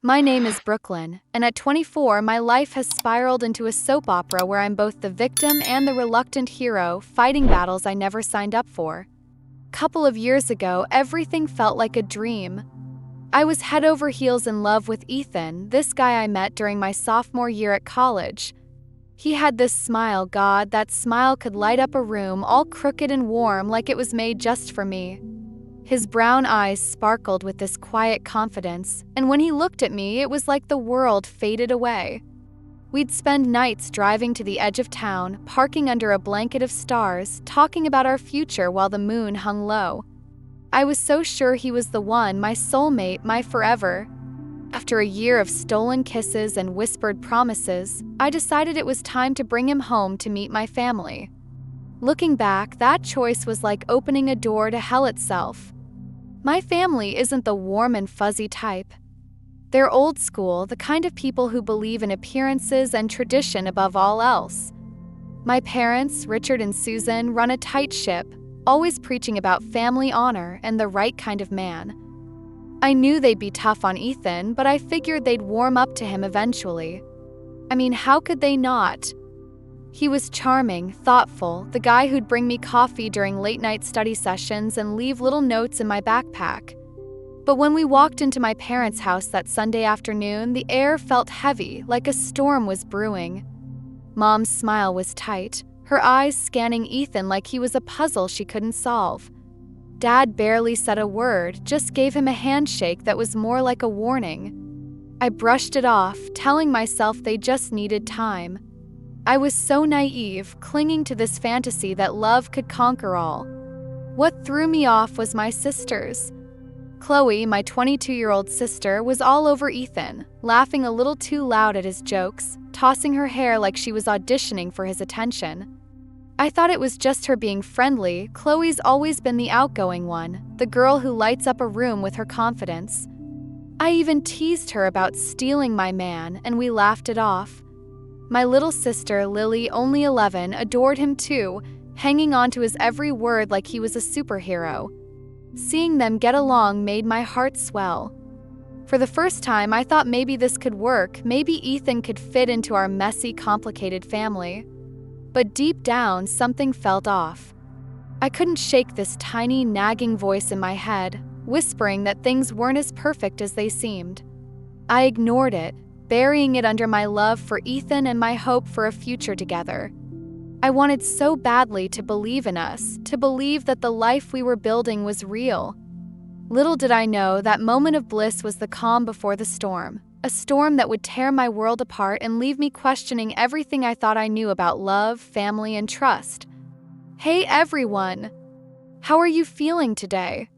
My name is Brooklyn, and at 24, my life has spiraled into a soap opera where I'm both the victim and the reluctant hero, fighting battles I never signed up for. Couple of years ago, everything felt like a dream. I was head over heels in love with Ethan, this guy I met during my sophomore year at college. He had this smile, God, that smile could light up a room all crooked and warm like it was made just for me. His brown eyes sparkled with this quiet confidence, and when he looked at me, it was like the world faded away. We'd spend nights driving to the edge of town, parking under a blanket of stars, talking about our future while the moon hung low. I was so sure he was the one, my soulmate, my forever. After a year of stolen kisses and whispered promises, I decided it was time to bring him home to meet my family. Looking back, that choice was like opening a door to hell itself. My family isn't the warm and fuzzy type. They're old school, the kind of people who believe in appearances and tradition above all else. My parents, Richard and Susan, run a tight ship, always preaching about family honor and the right kind of man. I knew they'd be tough on Ethan, but I figured they'd warm up to him eventually. I mean, how could they not? He was charming, thoughtful, the guy who'd bring me coffee during late-night study sessions and leave little notes in my backpack. But when we walked into my parents' house that Sunday afternoon, the air felt heavy, like a storm was brewing. Mom's smile was tight, her eyes scanning Ethan like he was a puzzle she couldn't solve. Dad barely said a word, just gave him a handshake that was more like a warning. I brushed it off, telling myself they just needed time. I was so naive, clinging to this fantasy that love could conquer all. What threw me off was my sisters. Chloe, my 22-year-old sister, was all over Ethan, laughing a little too loud at his jokes, tossing her hair like she was auditioning for his attention. I thought it was just her being friendly. Chloe's always been the outgoing one, the girl who lights up a room with her confidence. I even teased her about stealing my man, and we laughed it off. My little sister, Lily, only 11, adored him too, hanging on to his every word like he was a superhero. Seeing them get along made my heart swell. For the first time, I thought maybe this could work, maybe Ethan could fit into our messy, complicated family. But deep down, something felt off. I couldn't shake this tiny, nagging voice in my head, whispering that things weren't as perfect as they seemed. I ignored it, burying it under my love for Ethan and my hope for a future together. I wanted so badly to believe in us, to believe that the life we were building was real. Little did I know that moment of bliss was the calm before the storm, a storm that would tear my world apart and leave me questioning everything I thought I knew about love, family, and trust. Hey everyone! How are you feeling today?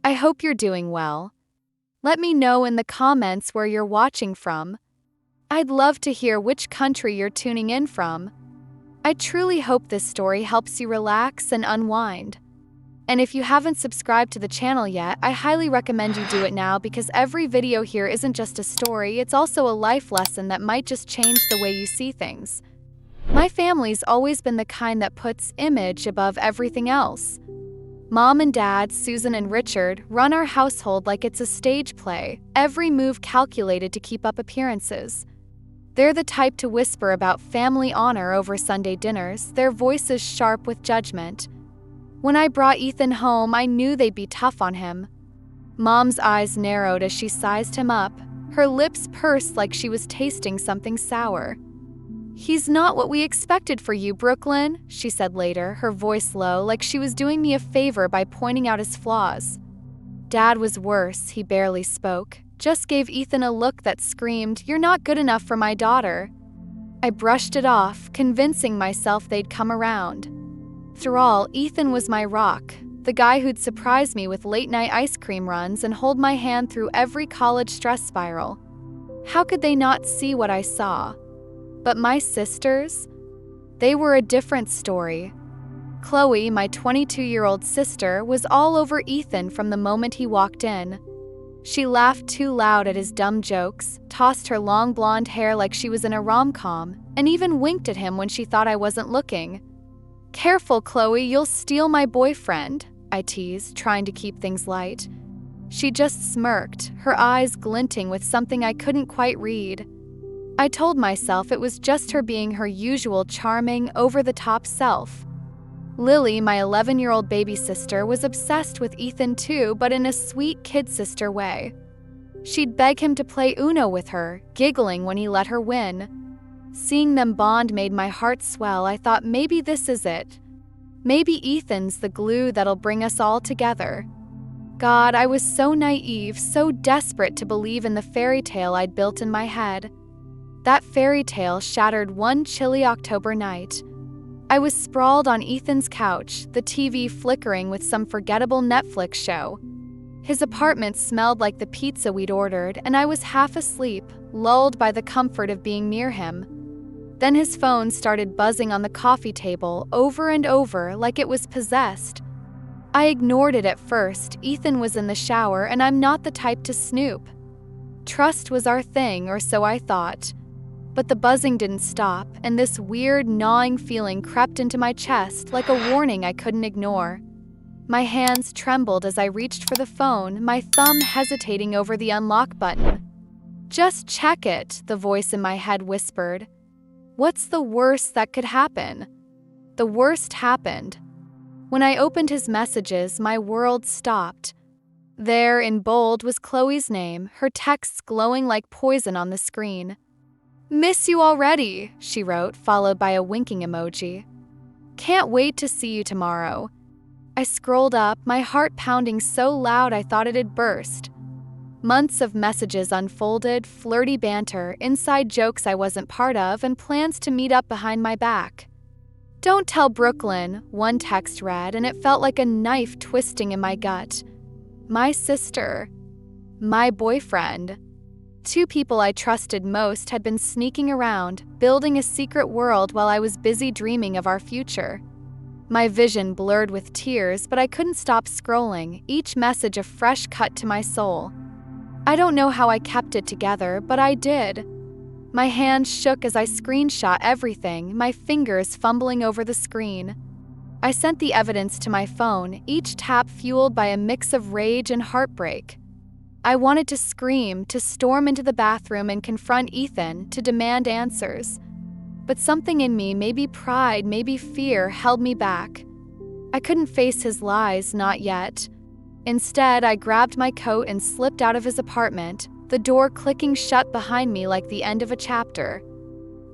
I hope you're doing well. Let me know in the comments where you're watching from. I'd love to hear which country you're tuning in from. I truly hope this story helps you relax and unwind. And if you haven't subscribed to the channel yet, I highly recommend you do it now because every video here isn't just a story, it's also a life lesson that might just change the way you see things. My family's always been the kind that puts image above everything else. Mom and Dad, Susan and Richard, run our household like it's a stage play, every move calculated to keep up appearances. They're the type to whisper about family honor over Sunday dinners, their voices sharp with judgment. When I brought Ethan home, I knew they'd be tough on him. Mom's eyes narrowed as she sized him up, her lips pursed like she was tasting something sour. "He's not what we expected for you, Brooklyn," she said later, her voice low, like she was doing me a favor by pointing out his flaws. Dad was worse, he barely spoke. Just gave Ethan a look that screamed, "You're not good enough for my daughter." I brushed it off, convincing myself they'd come around. Through all, Ethan was my rock, the guy who'd surprise me with late-night ice cream runs and hold my hand through every college stress spiral. How could they not see what I saw? But my sisters? They were a different story. Chloe, my 22-year-old sister, was all over Ethan from the moment he walked in. She laughed too loud at his dumb jokes, tossed her long blonde hair like she was in a rom-com, and even winked at him when she thought I wasn't looking. "Careful, Chloe, you'll steal my boyfriend," I teased, trying to keep things light. She just smirked, her eyes glinting with something I couldn't quite read. I told myself it was just her being her usual charming, over-the-top self. Lily, my 11-year-old baby sister, was obsessed with Ethan too, but in a sweet kid sister way. She'd beg him to play Uno with her, giggling when he let her win. Seeing them bond made my heart swell. I thought maybe this is it. Maybe Ethan's the glue that'll bring us all together. God, I was so naive, so desperate to believe in the fairy tale I'd built in my head. That fairy tale shattered one chilly October night. I was sprawled on Ethan's couch, the TV flickering with some forgettable Netflix show. His apartment smelled like the pizza we'd ordered, and I was half asleep, lulled by the comfort of being near him. Then his phone started buzzing on the coffee table over and over like it was possessed. I ignored it at first. Ethan was in the shower, and I'm not the type to snoop. Trust was our thing, or so I thought. But the buzzing didn't stop, and this weird, gnawing feeling crept into my chest like a warning I couldn't ignore. My hands trembled as I reached for the phone, my thumb hesitating over the unlock button. "Just check it," the voice in my head whispered. What's the worst that could happen? The worst happened. When I opened his messages, my world stopped. There, in bold, was Chloe's name, her texts glowing like poison on the screen. "Miss you already," she wrote, followed by a winking emoji. "Can't wait to see you tomorrow." I scrolled up, my heart pounding so loud I thought it'd burst. Months of messages unfolded, flirty banter, inside jokes I wasn't part of, and plans to meet up behind my back. "Don't tell Brooklyn," one text read, and it felt like a knife twisting in my gut. My sister. My boyfriend. Two people I trusted most had been sneaking around, building a secret world while I was busy dreaming of our future. My vision blurred with tears, but I couldn't stop scrolling, each message a fresh cut to my soul. I don't know how I kept it together, but I did. My hands shook as I screenshot everything, my fingers fumbling over the screen. I sent the evidence to my phone, each tap fueled by a mix of rage and heartbreak. I wanted to scream, to storm into the bathroom and confront Ethan, to demand answers. But something in me, maybe pride, maybe fear, held me back. I couldn't face his lies, not yet. Instead, I grabbed my coat and slipped out of his apartment, the door clicking shut behind me like the end of a chapter.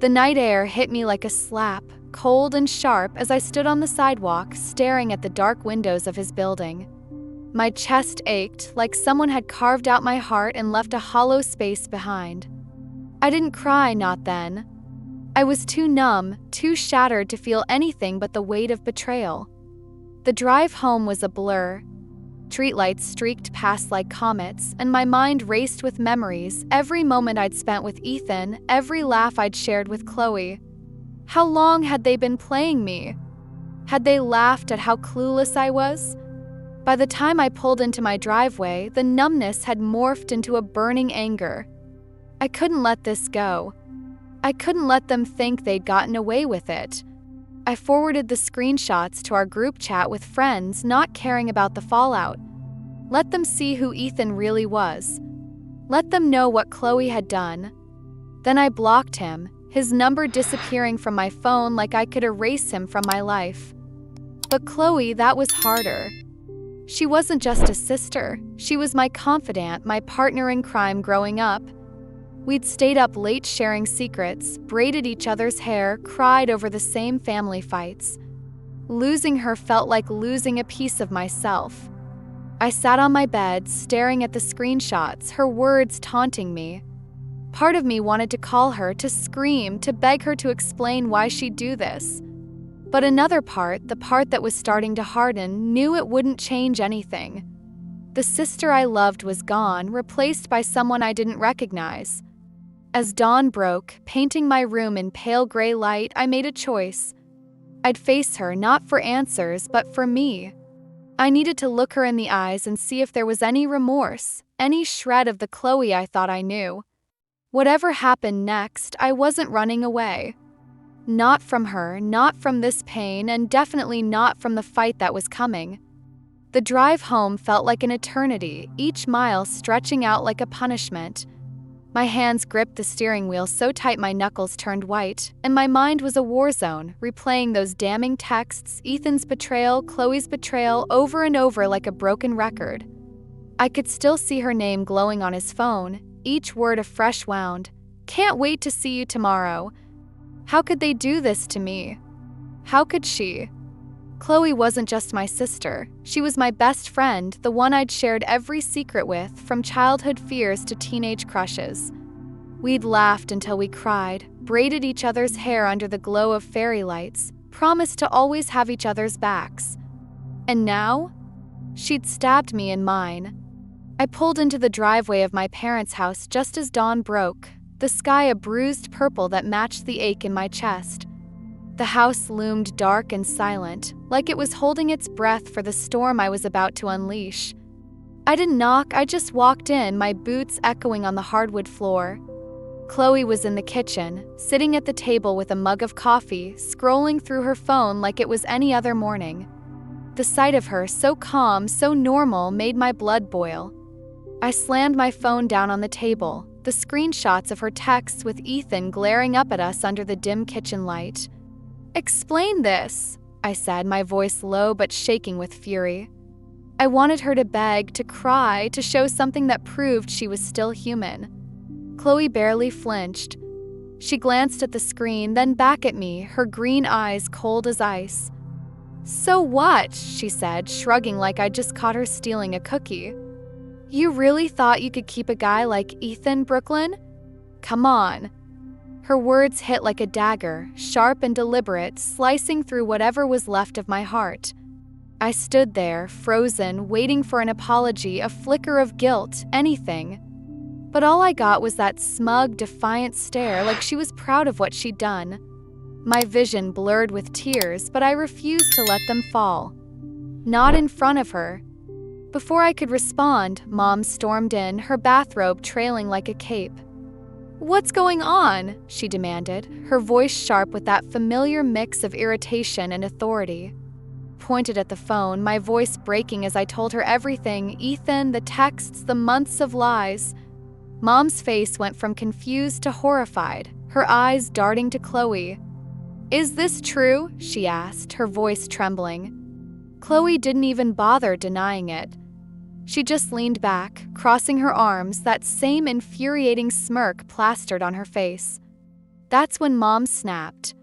The night air hit me like a slap, cold and sharp, as I stood on the sidewalk, staring at the dark windows of his building. My chest ached, like someone had carved out my heart and left a hollow space behind. I didn't cry, not then. I was too numb, too shattered to feel anything but the weight of betrayal. The drive home was a blur. Streetlights streaked past like comets, and my mind raced with memories, every moment I'd spent with Ethan, every laugh I'd shared with Chloe. How long had they been playing me? Had they laughed at how clueless I was? By the time I pulled into my driveway, the numbness had morphed into a burning anger. I couldn't let this go. I couldn't let them think they'd gotten away with it. I forwarded the screenshots to our group chat with friends, not caring about the fallout. Let them see who Ethan really was. Let them know what Chloe had done. Then I blocked him, his number disappearing from my phone like I could erase him from my life. But Chloe, that was harder. She wasn't just a sister. She was my confidant, my partner in crime growing up. We'd stayed up late sharing secrets, braided each other's hair, cried over the same family fights. Losing her felt like losing a piece of myself. I sat on my bed, staring at the screenshots, her words taunting me. Part of me wanted to call her, to scream, to beg her to explain why she'd do this. But another part, the part that was starting to harden, knew it wouldn't change anything. The sister I loved was gone, replaced by someone I didn't recognize. As dawn broke, painting my room in pale gray light, I made a choice. I'd face her, not for answers, but for me. I needed to look her in the eyes and see if there was any remorse, any shred of the Chloe I thought I knew. Whatever happened next, I wasn't running away. Not from her, not from this pain, and definitely not from the fight that was coming. The drive home felt like an eternity, each mile stretching out like a punishment. My hands gripped the steering wheel so tight my knuckles turned white, and my mind was a war zone, replaying those damning texts, Ethan's betrayal, Chloe's betrayal, over and over like a broken record. I could still see her name glowing on his phone, each word a fresh wound. Can't wait to see you tomorrow. How could they do this to me? How could she? Chloe wasn't just my sister. She was my best friend, the one I'd shared every secret with, from childhood fears to teenage crushes. We'd laughed until we cried, braided each other's hair under the glow of fairy lights, promised to always have each other's backs. And now? She'd stabbed me in mine. I pulled into the driveway of my parents' house just as dawn broke, the sky a bruised purple that matched the ache in my chest. The house loomed dark and silent, like it was holding its breath for the storm I was about to unleash. I didn't knock, I just walked in, my boots echoing on the hardwood floor. Chloe was in the kitchen, sitting at the table with a mug of coffee, scrolling through her phone like it was any other morning. The sight of her, so calm, so normal, made my blood boil. I slammed my phone down on the table, the screenshots of her texts with Ethan glaring up at us under the dim kitchen light. "Explain this," I said, my voice low but shaking with fury. I wanted her to beg, to cry, to show something that proved she was still human. Chloe barely flinched. She glanced at the screen, then back at me, her green eyes cold as ice. "So what?" she said, shrugging like I'd just caught her stealing a cookie. "You really thought you could keep a guy like Ethan, Brooklyn? Come on." Her words hit like a dagger, sharp and deliberate, slicing through whatever was left of my heart. I stood there, frozen, waiting for an apology, a flicker of guilt, anything. But all I got was that smug, defiant stare, like she was proud of what she'd done. My vision blurred with tears, but I refused to let them fall. Not in front of her. Before I could respond, Mom stormed in, her bathrobe trailing like a cape. "What's going on?" she demanded, her voice sharp with that familiar mix of irritation and authority. Pointed at the phone, my voice breaking as I told her everything, Ethan, the texts, the months of lies. Mom's face went from confused to horrified, her eyes darting to Chloe. "Is this true?" she asked, her voice trembling. Chloe didn't even bother denying it. She just leaned back, crossing her arms, that same infuriating smirk plastered on her face. That's when Mom snapped.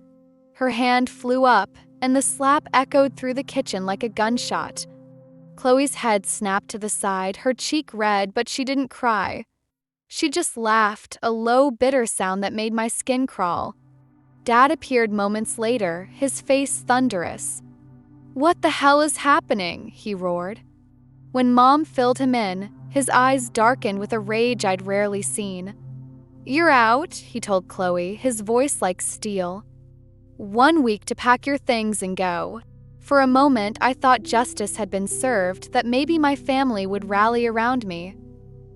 Her hand flew up, and the slap echoed through the kitchen like a gunshot. Chloe's head snapped to the side, her cheek red, but she didn't cry. She just laughed, a low, bitter sound that made my skin crawl. Dad appeared moments later, his face thunderous. "What the hell is happening?" he roared. When Mom filled him in, his eyes darkened with a rage I'd rarely seen. "You're out," he told Chloe, his voice like steel. "1 week to pack your things and go." For a moment, I thought justice had been served, that maybe my family would rally around me.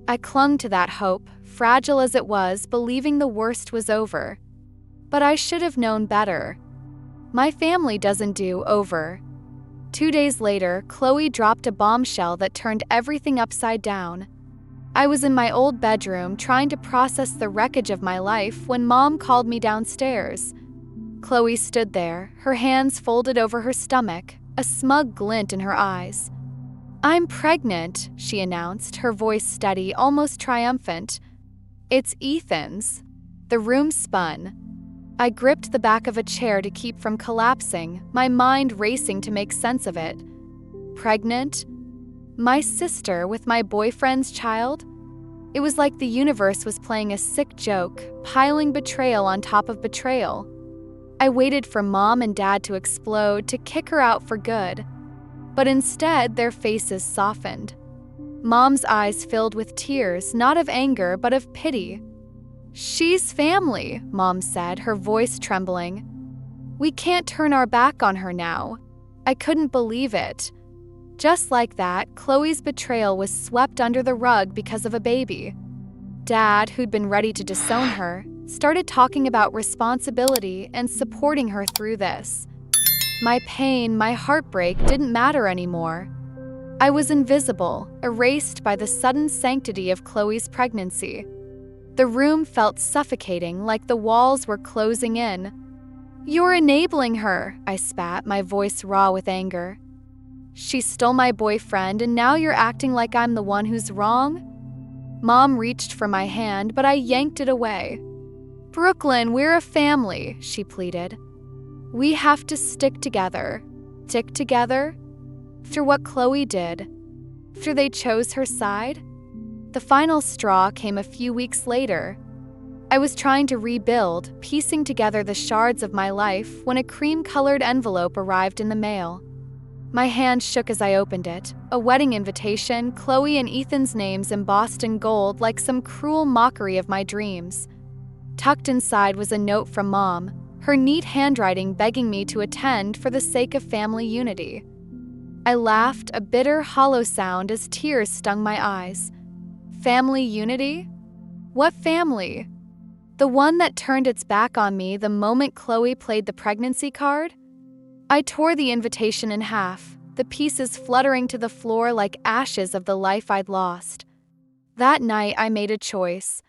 I clung to that hope, fragile as it was, believing the worst was over. But I should have known better. My family doesn't do over. 2 days later, Chloe dropped a bombshell that turned everything upside down. I was in my old bedroom trying to process the wreckage of my life when Mom called me downstairs. Chloe stood there, her hands folded over her stomach, a smug glint in her eyes. "I'm pregnant," she announced, her voice steady, almost triumphant. "It's Ethan's." The room spun. I gripped the back of a chair to keep from collapsing, my mind racing to make sense of it. Pregnant? My sister with my boyfriend's child? It was like the universe was playing a sick joke, piling betrayal on top of betrayal. I waited for Mom and Dad to explode, to kick her out for good. But instead, their faces softened. Mom's eyes filled with tears, not of anger, but of pity. "She's family," Mom said, her voice trembling. "We can't turn our back on her now." I couldn't believe it. Just like that, Chloe's betrayal was swept under the rug because of a baby. Dad, who'd been ready to disown her, started talking about responsibility and supporting her through this. My pain, my heartbreak didn't matter anymore. I was invisible, erased by the sudden sanctity of Chloe's pregnancy. The room felt suffocating, like the walls were closing in. "You're enabling her," I spat, my voice raw with anger. "She stole my boyfriend, and now you're acting like I'm the one who's wrong?" Mom reached for my hand, but I yanked it away. "Brooklyn, we're a family," she pleaded. "We have to stick together." Stick together? After what Chloe did? After they chose her side? The final straw came a few weeks later. I was trying to rebuild, piecing together the shards of my life, when a cream-colored envelope arrived in the mail. My hand shook as I opened it. A wedding invitation, Chloe and Ethan's names embossed in gold like some cruel mockery of my dreams. Tucked inside was a note from Mom, her neat handwriting begging me to attend for the sake of family unity. I laughed, a bitter, hollow sound as tears stung my eyes. Family unity? What family? The one that turned its back on me the moment Chloe played the pregnancy card? I tore the invitation in half, the pieces fluttering to the floor like ashes of the life I'd lost. That night, I made a choice.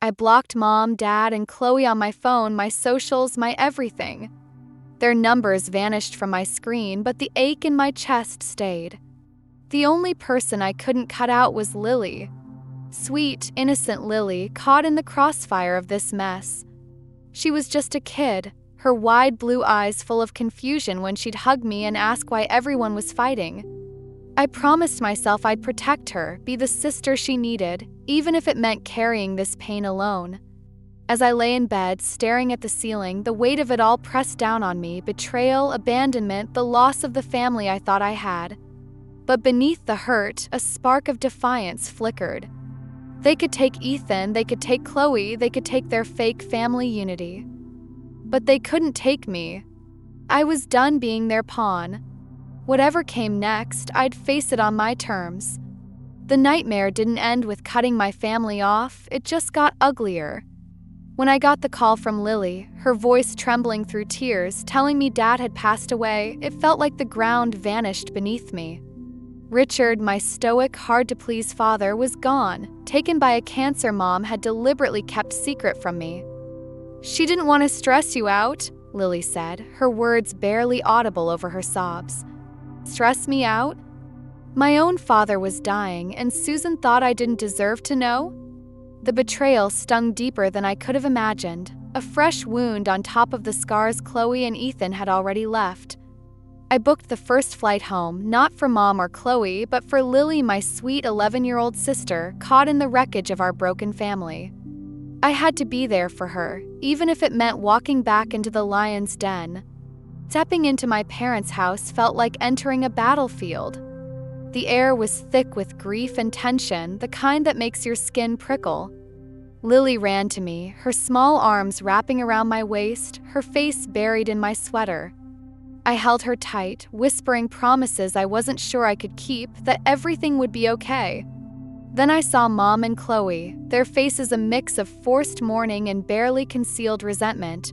I blocked Mom, Dad, and Chloe on my phone, my socials, my everything. Their numbers vanished from my screen, but the ache in my chest stayed. The only person I couldn't cut out was Lily. Sweet, innocent Lily, caught in the crossfire of this mess. She was just a kid, her wide blue eyes full of confusion when she'd hug me and ask why everyone was fighting. I promised myself I'd protect her, be the sister she needed, even if it meant carrying this pain alone. As I lay in bed, staring at the ceiling, the weight of it all pressed down on me: betrayal, abandonment, the loss of the family I thought I had. But beneath the hurt, a spark of defiance flickered. They could take Ethan, they could take Chloe, they could take their fake family unity. But they couldn't take me. I was done being their pawn. Whatever came next, I'd face it on my terms. The nightmare didn't end with cutting my family off, it just got uglier. When I got the call from Lily, her voice trembling through tears, telling me Dad had passed away, it felt like the ground vanished beneath me. Richard, my stoic, hard-to-please father, was gone, taken by a cancer Mom had deliberately kept secret from me. "She didn't want to stress you out," Lily said, her words barely audible over her sobs. "Stress me out?" My own father was dying, and Susan thought I didn't deserve to know? The betrayal stung deeper than I could have imagined, a fresh wound on top of the scars Chloe and Ethan had already left. I booked the first flight home, not for Mom or Chloe, but for Lily, my sweet 11-year-old sister, caught in the wreckage of our broken family. I had to be there for her, even if it meant walking back into the lion's den. Stepping into my parents' house felt like entering a battlefield. The air was thick with grief and tension, the kind that makes your skin prickle. Lily ran to me, her small arms wrapping around my waist, her face buried in my sweater. I held her tight, whispering promises I wasn't sure I could keep, that everything would be okay. Then I saw Mom and Chloe, their faces a mix of forced mourning and barely concealed resentment.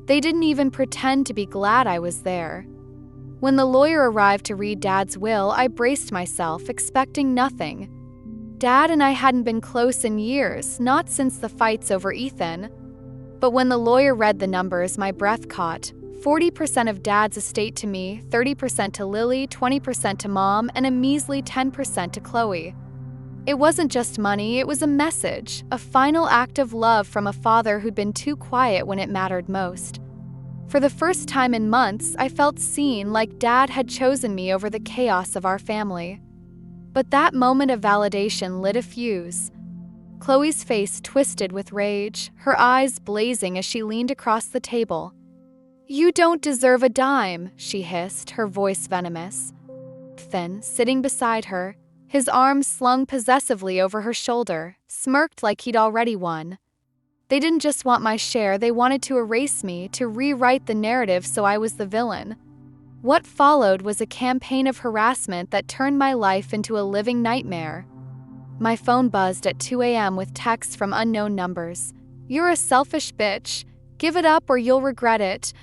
They didn't even pretend to be glad I was there. When the lawyer arrived to read Dad's will, I braced myself, expecting nothing. Dad and I hadn't been close in years, not since the fights over Ethan. But when the lawyer read the numbers, my breath caught. 40% of Dad's estate to me, 30% to Lily, 20% to Mom, and a measly 10% to Chloe. It wasn't just money, it was a message, a final act of love from a father who'd been too quiet when it mattered most. For the first time in months, I felt seen, like Dad had chosen me over the chaos of our family. But that moment of validation lit a fuse. Chloe's face twisted with rage, her eyes blazing as she leaned across the table. "You don't deserve a dime," she hissed, her voice venomous. Ethan, sitting beside her, his arms slung possessively over her shoulder, smirked like he'd already won. They didn't just want my share, they wanted to erase me, to rewrite the narrative so I was the villain. What followed was a campaign of harassment that turned my life into a living nightmare. My phone buzzed at 2 a.m. with texts from unknown numbers. "You're a selfish bitch. Give it up or you'll regret it."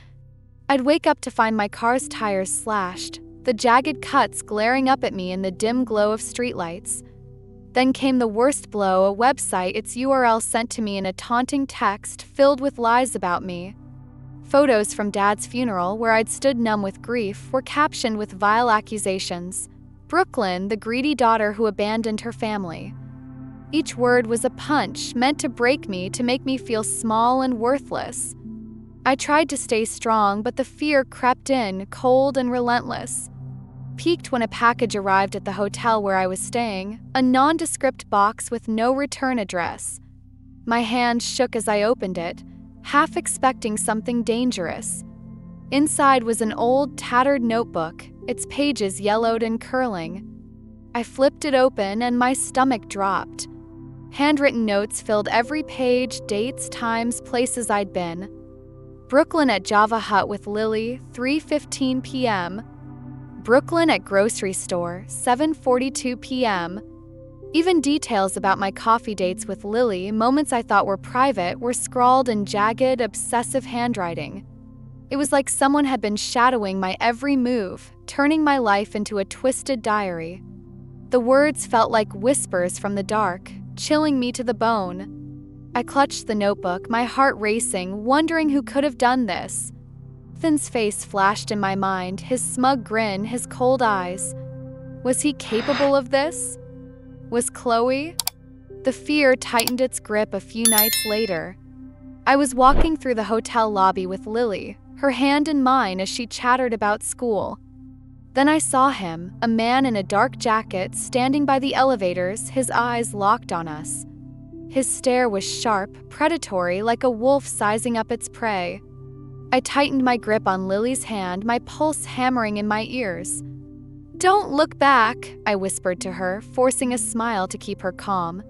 I'd wake up to find my car's tires slashed, the jagged cuts glaring up at me in the dim glow of streetlights. Then came the worst blow, a website, its URL sent to me in a taunting text filled with lies about me. Photos from Dad's funeral, where I'd stood numb with grief, were captioned with vile accusations. Brooklyn, the greedy daughter who abandoned her family. Each word was a punch, meant to break me, to make me feel small and worthless. I tried to stay strong, but the fear crept in, cold and relentless. Peaked when a package arrived at the hotel where I was staying, a nondescript box with no return address. My hand shook as I opened it, half expecting something dangerous. Inside was an old, tattered notebook, its pages yellowed and curling. I flipped it open and my stomach dropped. Handwritten notes filled every page, dates, times, places I'd been. Brooklyn at Java Hut with Lily, 3:15 p.m. Brooklyn at grocery store, 7:42 p.m. Even details about my coffee dates with Lily, moments I thought were private, were scrawled in jagged, obsessive handwriting. It was like someone had been shadowing my every move, turning my life into a twisted diary. The words felt like whispers from the dark, chilling me to the bone. I clutched the notebook, my heart racing, wondering who could have done this. Ethan's face flashed in my mind, his smug grin, his cold eyes. Was he capable of this? Was Chloe? The fear tightened its grip a few nights later. I was walking through the hotel lobby with Lily, her hand in mine as she chattered about school. Then I saw him, a man in a dark jacket, standing by the elevators, his eyes locked on us. His stare was sharp, predatory, like a wolf sizing up its prey. I tightened my grip on Lily's hand, my pulse hammering in my ears. "Don't look back," I whispered to her, forcing a smile to keep her calm.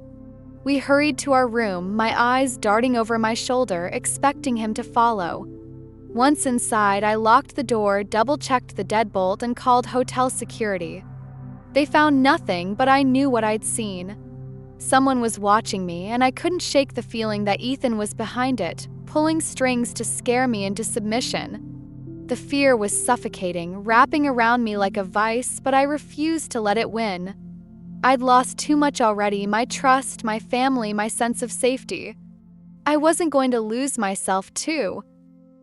We hurried to our room, my eyes darting over my shoulder, expecting him to follow. Once inside, I locked the door, double-checked the deadbolt, and called hotel security. They found nothing, but I knew what I'd seen. Someone was watching me, and I couldn't shake the feeling that Ethan was behind it, pulling strings to scare me into submission. The fear was suffocating, wrapping around me like a vice, but I refused to let it win. I'd lost too much already, my trust, my family, my sense of safety. I wasn't going to lose myself, too.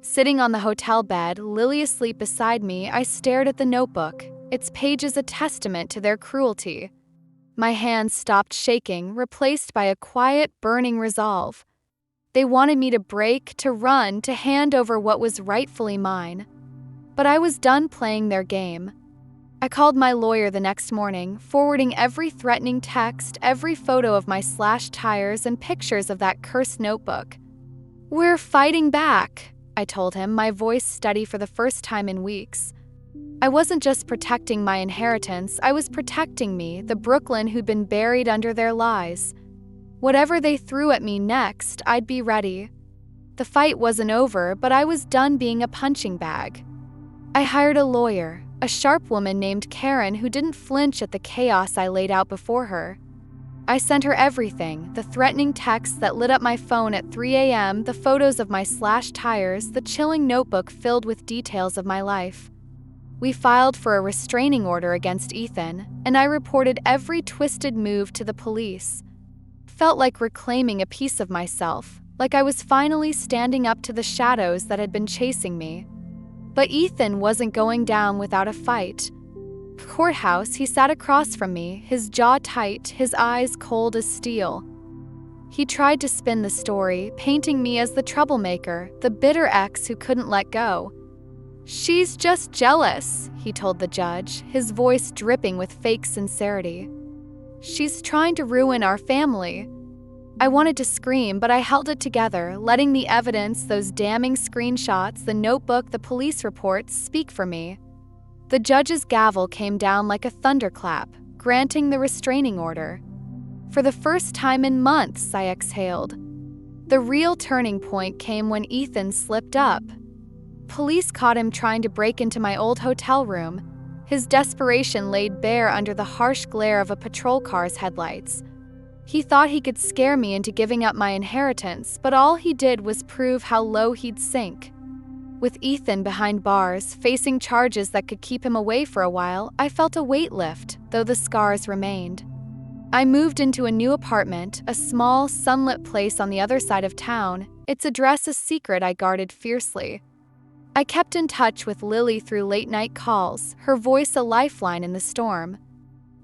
Sitting on the hotel bed, Lily asleep beside me, I stared at the notebook, its pages a testament to their cruelty. My hands stopped shaking, replaced by a quiet, burning resolve. They wanted me to break, to run, to hand over what was rightfully mine. But I was done playing their game. I called my lawyer the next morning, forwarding every threatening text, every photo of my slashed tires, and pictures of that cursed notebook. "We're fighting back," I told him, my voice steady for the first time in weeks. I wasn't just protecting my inheritance, I was protecting me, the Brooklyn who'd been buried under their lies. Whatever they threw at me next, I'd be ready. The fight wasn't over, but I was done being a punching bag. I hired a lawyer, a sharp woman named Karen who didn't flinch at the chaos I laid out before her. I sent her everything, the threatening texts that lit up my phone at 3 a.m., the photos of my slashed tires, the chilling notebook filled with details of my life. We filed for a restraining order against Ethan, and I reported every twisted move to the police. Felt like reclaiming a piece of myself, like I was finally standing up to the shadows that had been chasing me. But Ethan wasn't going down without a fight. Courthouse, he sat across from me, his jaw tight, his eyes cold as steel. He tried to spin the story, painting me as the troublemaker, the bitter ex who couldn't let go. "She's just jealous," he told the judge, his voice dripping with fake sincerity. "She's trying to ruin our family." I wanted to scream, but I held it together, letting the evidence, those damning screenshots, the notebook, the police reports, speak for me. The judge's gavel came down like a thunderclap, granting the restraining order. For the first time in months, I exhaled. The real turning point came when Ethan slipped up. Police caught him trying to break into my old hotel room, his desperation laid bare under the harsh glare of a patrol car's headlights. He thought he could scare me into giving up my inheritance, but all he did was prove how low he'd sink. With Ethan behind bars, facing charges that could keep him away for a while, I felt a weight lift, though the scars remained. I moved into a new apartment, a small, sunlit place on the other side of town, its address a secret I guarded fiercely. I kept in touch with Lily through late-night calls, her voice a lifeline in the storm.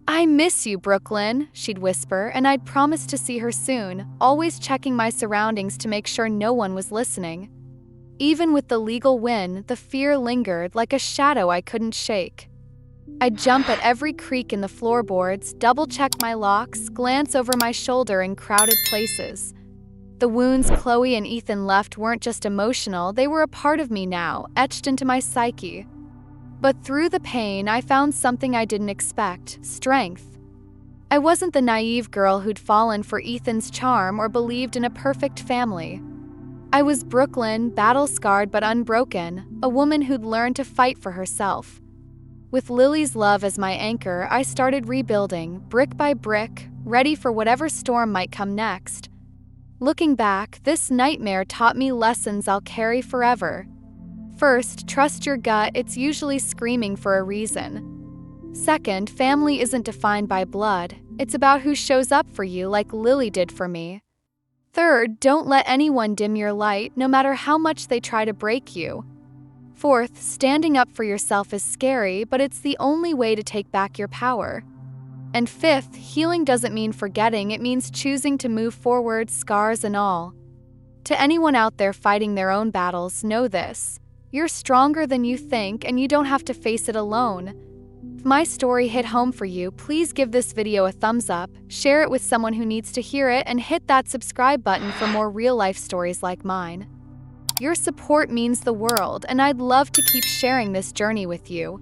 "I miss you, Brooklyn," she'd whisper, and I'd promise to see her soon, always checking my surroundings to make sure no one was listening. Even with the legal win, the fear lingered like a shadow I couldn't shake. I'd jump at every creak in the floorboards, double-check my locks, glance over my shoulder in crowded places. The wounds Chloe and Ethan left weren't just emotional, they were a part of me now, etched into my psyche. But through the pain, I found something I didn't expect: strength. I wasn't the naive girl who'd fallen for Ethan's charm or believed in a perfect family. I was Brooklyn, battle-scarred but unbroken, a woman who'd learned to fight for herself. With Lily's love as my anchor, I started rebuilding, brick by brick, ready for whatever storm might come next. Looking back, this nightmare taught me lessons I'll carry forever. First, trust your gut, it's usually screaming for a reason. Second, family isn't defined by blood, it's about who shows up for you like Lily did for me. Third, don't let anyone dim your light, no matter how much they try to break you. Fourth, standing up for yourself is scary, but it's the only way to take back your power. And fifth, healing doesn't mean forgetting, it means choosing to move forward, scars and all. To anyone out there fighting their own battles, know this: you're stronger than you think, and you don't have to face it alone. If my story hit home for you, please give this video a thumbs up, share it with someone who needs to hear it, and hit that subscribe button for more real-life stories like mine. Your support means the world, and I'd love to keep sharing this journey with you.